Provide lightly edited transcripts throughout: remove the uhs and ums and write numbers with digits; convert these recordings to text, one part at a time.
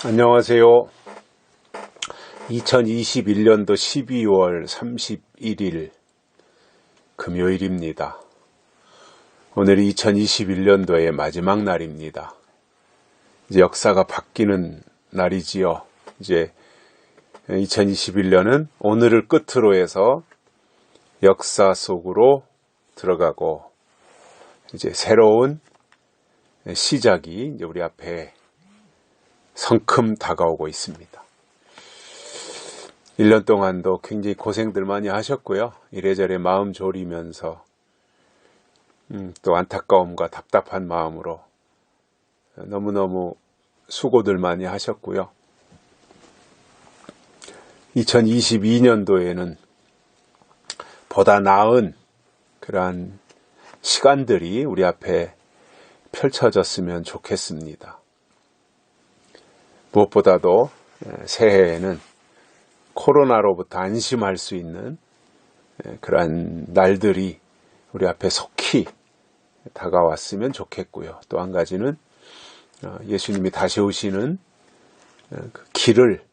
안녕하세요. 2021년도 12월 31일 금요일입니다. 오늘이 2021년도의 마지막 날입니다. 이제 역사가 바뀌는 날이지요. 이제 2021년은 오늘을 끝으로 해서 역사 속으로 들어가고 이제 새로운 시작이 이제 우리 앞에 성큼 다가오고 있습니다. 1년 동안도 굉장히 고생들 많이 하셨고요. 이래저래 마음 졸이면서 또 안타까움과 답답한 마음으로 너무너무 수고들 많이 하셨고요. 2022년도에는 보다 나은 그러한 시간들이 우리 앞에 펼쳐졌으면 좋겠습니다. 무엇보다도 새해에는 코로나로부터 안심할 수 있는 그러한 날들이 우리 앞에 속히 다가왔으면 좋겠고요. 또 한 가지는 예수님이 다시 오시는 그 길을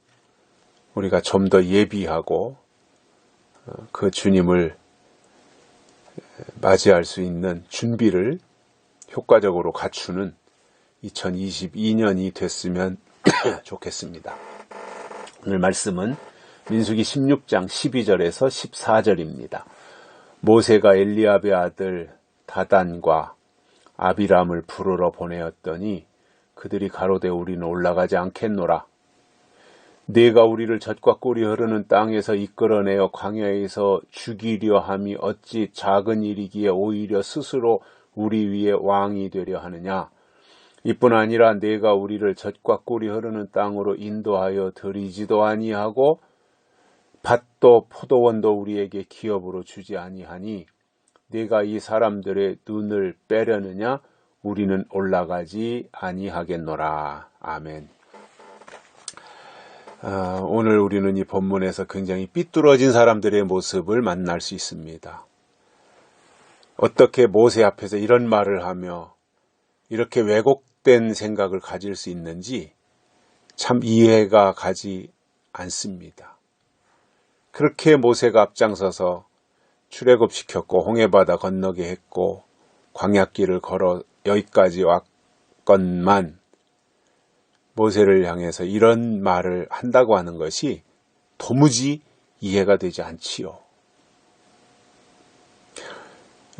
우리가 좀 더 예비하고 그 주님을 맞이할 수 있는 준비를 효과적으로 갖추는 2022년이 됐으면 좋겠습니다. 오늘 말씀은 민수기 16장 12절에서 14절입니다. 모세가 엘리압의 아들 다단과 아비람을 부르러 보내었더니 그들이 가로되 우리는 올라가지 않겠노라. 네가 우리를 젖과 꿀이 흐르는 땅에서 이끌어내어 광야에서 죽이려 함이 어찌 작은 일이기에 오히려 스스로 우리 위에 왕이 되려 하느냐. 이뿐 아니라 네가 우리를 젖과 꿀이 흐르는 땅으로 인도하여 들이지도 아니하고 밭도 포도원도 우리에게 기업으로 주지 아니하니 네가 이 사람들의 눈을 빼려느냐. 우리는 올라가지 아니하겠노라. 아멘. 오늘 우리는 이 본문에서 굉장히 삐뚤어진 사람들의 모습을 만날 수 있습니다. 어떻게 모세 앞에서 이런 말을 하며 이렇게 왜곡된 생각을 가질 수 있는지 참 이해가 가지 않습니다. 그렇게 모세가 앞장서서 출애굽시켰고 홍해바다 건너게 했고 광야길을 걸어 여기까지 왔건만 모세를 향해서 이런 말을 한다고 하는 것이 도무지 이해가 되지 않지요.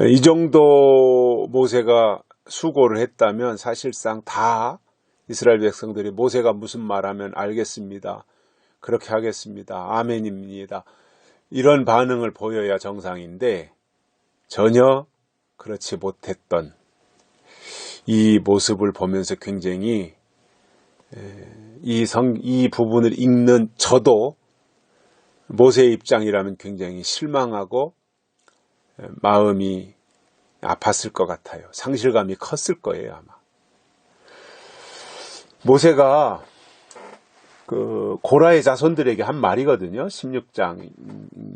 이 정도 모세가 수고를 했다면 사실상 다 이스라엘 백성들이 모세가 무슨 말하면 알겠습니다. 그렇게 하겠습니다. 아멘입니다. 이런 반응을 보여야 정상인데 전혀 그렇지 못했던 이 모습을 보면서 굉장히 이 부분을 읽는 저도 모세의 입장이라면 굉장히 실망하고 마음이 아팠을 것 같아요. 상실감이 컸을 거예요, 아마. 모세가 그 고라의 자손들에게 한 말이거든요. 16장이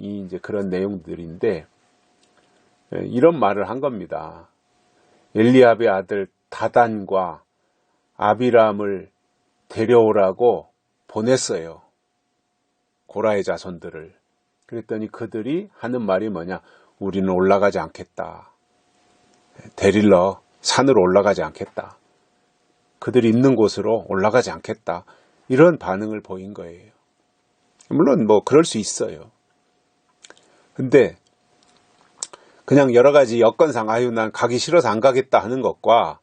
이제 그런 내용들인데 이런 말을 한 겁니다. 엘리압의 아들 다단과 아비람을 데려오라고 보냈어요. 고라의 자손들을. 그랬더니 그들이 하는 말이 뭐냐? 우리는 올라가지 않겠다. 데릴러 산으로 올라가지 않겠다. 그들이 있는 곳으로 올라가지 않겠다. 이런 반응을 보인 거예요. 물론 뭐 그럴 수 있어요. 근데 그냥 여러 가지 여건상 난 가기 싫어서 안 가겠다 하는 것과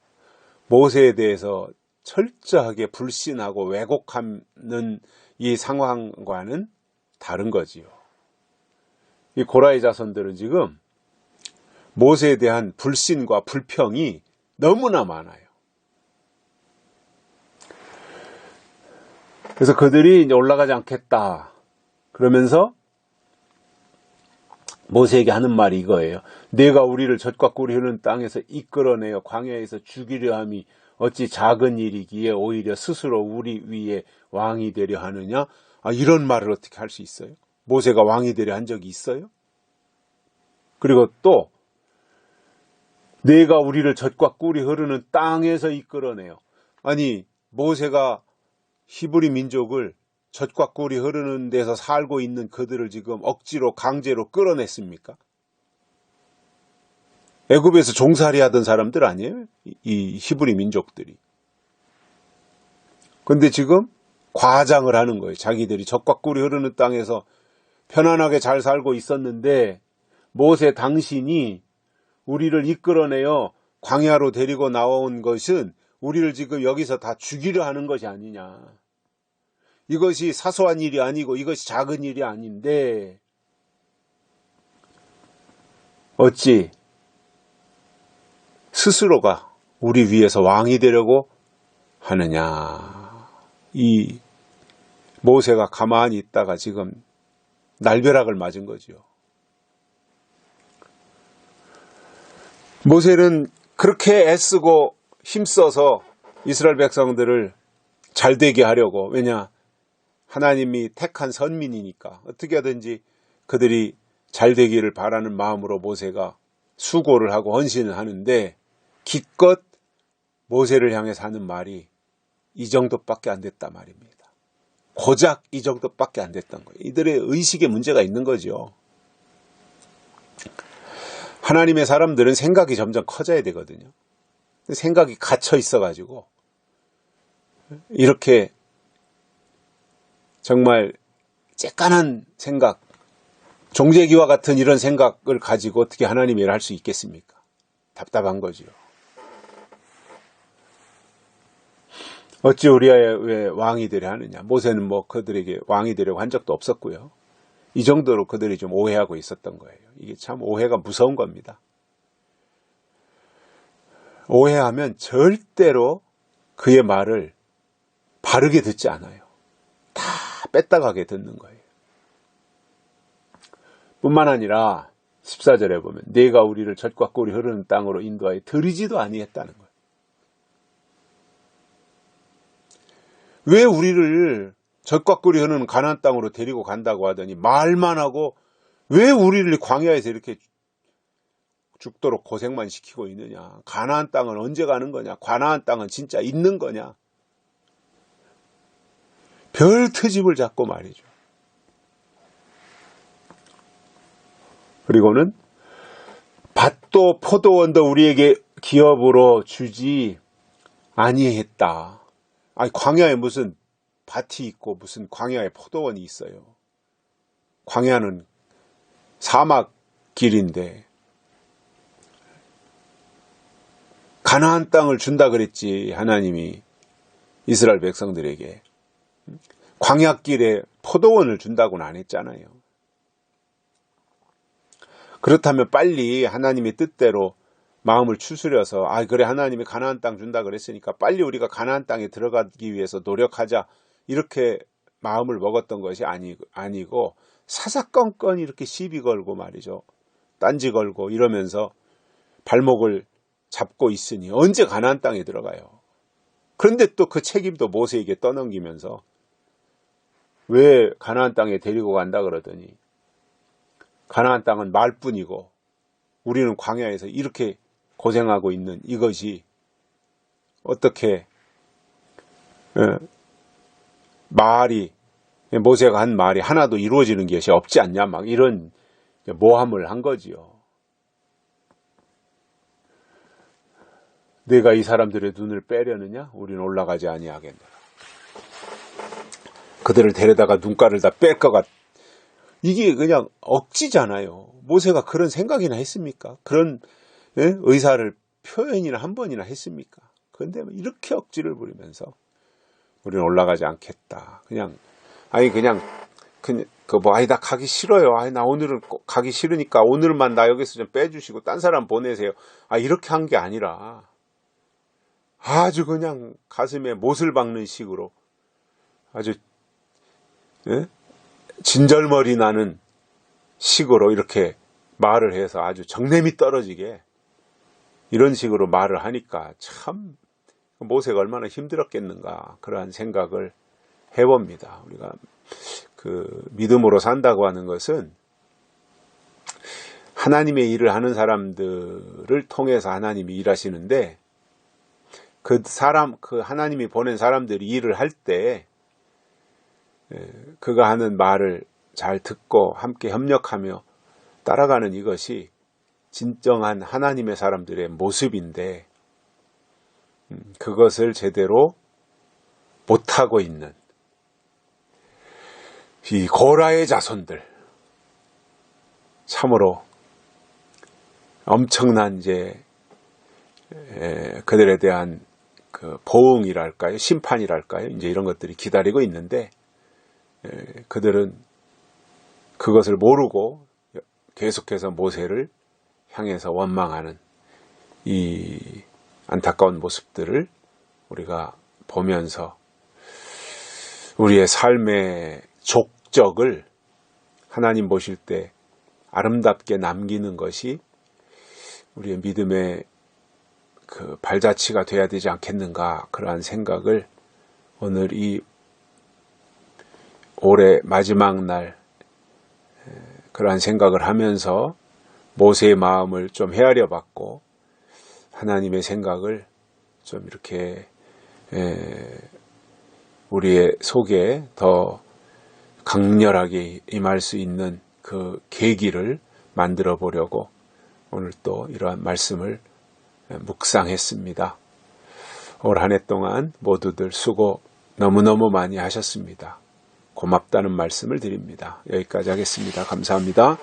모세에 대해서 철저하게 불신하고 왜곡하는 이 상황과는 다른 거지요. 이 고라의 자손들은 지금 모세에 대한 불신과 불평이 너무나 많아요. 그래서 그들이 이제 올라가지 않겠다. 그러면서 모세에게 하는 말이 이거예요. 네가 우리를 젖과 꿀이 흐르는 땅에서 이끌어내어 광야에서 죽이려 함이 어찌 작은 일이기에 오히려 스스로 우리 위에 왕이 되려 하느냐. 이런 말을 어떻게 할 수 있어요? 모세가 왕이 되려 한 적이 있어요? 그리고 또 네가 우리를 젖과 꿀이 흐르는 땅에서 이끌어내요. 아니 모세가 히브리 민족을 젖과 꿀이 흐르는 데서 살고 있는 그들을 지금 억지로 강제로 끌어냈습니까? 애굽에서 종살이 하던 사람들 아니에요? 이 히브리 민족들이. 근데 지금 과장을 하는 거예요. 자기들이 젖과 꿀이 흐르는 땅에서 편안하게 잘 살고 있었는데 모세 당신이 우리를 이끌어내어 광야로 데리고 나온 것은 우리를 지금 여기서 다 죽이려 하는 것이 아니냐. 이것이 사소한 일이 아니고 이것이 작은 일이 아닌데 어찌 스스로가 우리 위에서 왕이 되려고 하느냐. 이 모세가 가만히 있다가 지금 날벼락을 맞은 거죠. 모세는 그렇게 애쓰고 힘써서 이스라엘 백성들을 잘되게 하려고, 왜냐 하나님이 택한 선민이니까 어떻게 하든지 그들이 잘되기를 바라는 마음으로 모세가 수고를 하고 헌신을 하는데 기껏 모세를 향해서 하는 말이 이 정도밖에 안 됐단 말입니다. 고작 이 정도밖에 안 됐던 거예요. 이들의 의식에 문제가 있는 거죠. 하나님의 사람들은 생각이 점점 커져야 되거든요. 생각이 갇혀 있어가지고 이렇게 정말 쬐깐한 생각, 종재기와 같은 이런 생각을 가지고 어떻게 하나님 일을 할 수 있겠습니까? 답답한 거죠. 어찌 우리의 왕이 되려 하느냐. 모세는 뭐 그들에게 왕이 되려고 한 적도 없었고요. 이 정도로 그들이 좀 오해하고 있었던 거예요. 이게 참 오해가 무서운 겁니다. 오해하면 절대로 그의 말을 바르게 듣지 않아요. 다 뺐다가게 듣는 거예요. 뿐만 아니라 14절에 보면 네가 우리를 젖과 꿀이 흐르는 땅으로 인도하여 들이지도 아니했다는 거예요. 왜 우리를 젖과 꿀이 흐르는 가나안 땅으로 데리고 간다고 하더니 말만 하고 왜 우리를 광야에서 이렇게 죽도록 고생만 시키고 있느냐. 가나안 땅은 언제 가는 거냐. 가나안 땅은 진짜 있는 거냐. 별 트집을 잡고 말이죠. 그리고는 밭도 포도원도 우리에게 기업으로 주지 아니했다. 아니 광야에 무슨 밭이 있고 무슨 광야에 포도원이 있어요. 광야는 사막 길인데 가나안 땅을 준다 그랬지. 하나님이 이스라엘 백성들에게 광야길에 포도원을 준다고는 안 했잖아요. 그렇다면 빨리 하나님의 뜻대로 마음을 추스려서 그래 하나님이 가나안 땅 준다 그랬으니까 빨리 우리가 가나안 땅에 들어가기 위해서 노력하자 이렇게 마음을 먹었던 것이 아니고 사사건건 이렇게 시비 걸고 말이죠. 딴지 걸고 이러면서 발목을 잡고 있으니 언제 가나안 땅에 들어가요. 그런데 또 그 책임도 모세에게 떠넘기면서 왜 가나안 땅에 데리고 간다 그러더니 가나안 땅은 말뿐이고 우리는 광야에서 이렇게 고생하고 있는 이것이 어떻게 모세가 한 말이 하나도 이루어지는 것이 없지 않냐 막 이런 모함을 한 거지요. 내가 이 사람들의 눈을 빼려느냐? 우리는 올라가지 아니하겠노라. 그들을 데려다가 눈가를 다 뺄 것 같. 이게 그냥 억지잖아요. 모세가 그런 생각이나 했습니까? 그런 의사를 표현이나 한 번이나 했습니까? 그런데 이렇게 억지를 부리면서 우리는 올라가지 않겠다. 나 가기 싫어요. 나 오늘은 가기 싫으니까 오늘만 나 여기서 좀 빼주시고 딴 사람 보내세요. 이렇게 한 게 아니라 아주 그냥 가슴에 못을 박는 식으로 아주 진절머리 나는 식으로 이렇게 말을 해서 아주 정냄이 떨어지게 이런 식으로 말을 하니까 참 모세가 얼마나 힘들었겠는가 그러한 생각을 해봅니다. 우리가 믿음으로 산다고 하는 것은 하나님의 일을 하는 사람들을 통해서 하나님이 일하시는데 그 하나님이 보낸 사람들이 일을 할 때 그가 하는 말을 잘 듣고 함께 협력하며 따라가는 이것이 진정한 하나님의 사람들의 모습인데, 그것을 제대로 못하고 있는 이 고라의 자손들, 참으로 엄청난 그들에 대한 그 보응이랄까요, 심판이랄까요, 이런 것들이 기다리고 있는데, 그들은 그것을 모르고 계속해서 모세를 향해서 원망하는 이 안타까운 모습들을 우리가 보면서 우리의 삶의 족적을 하나님 보실 때 아름답게 남기는 것이 우리의 믿음의 그 발자취가 돼야 되지 않겠는가, 그러한 생각을 오늘 이 올해 마지막 날 그러한 생각을 하면서 모세의 마음을 좀 헤아려 봤고, 하나님의 생각을 좀 이렇게 우리의 속에 더 강렬하게 임할 수 있는 그 계기를 만들어 보려고 오늘 또 이러한 말씀을 묵상했습니다. 올 한 해 동안 모두들 수고 너무너무 많이 하셨습니다. 고맙다는 말씀을 드립니다. 여기까지 하겠습니다. 감사합니다.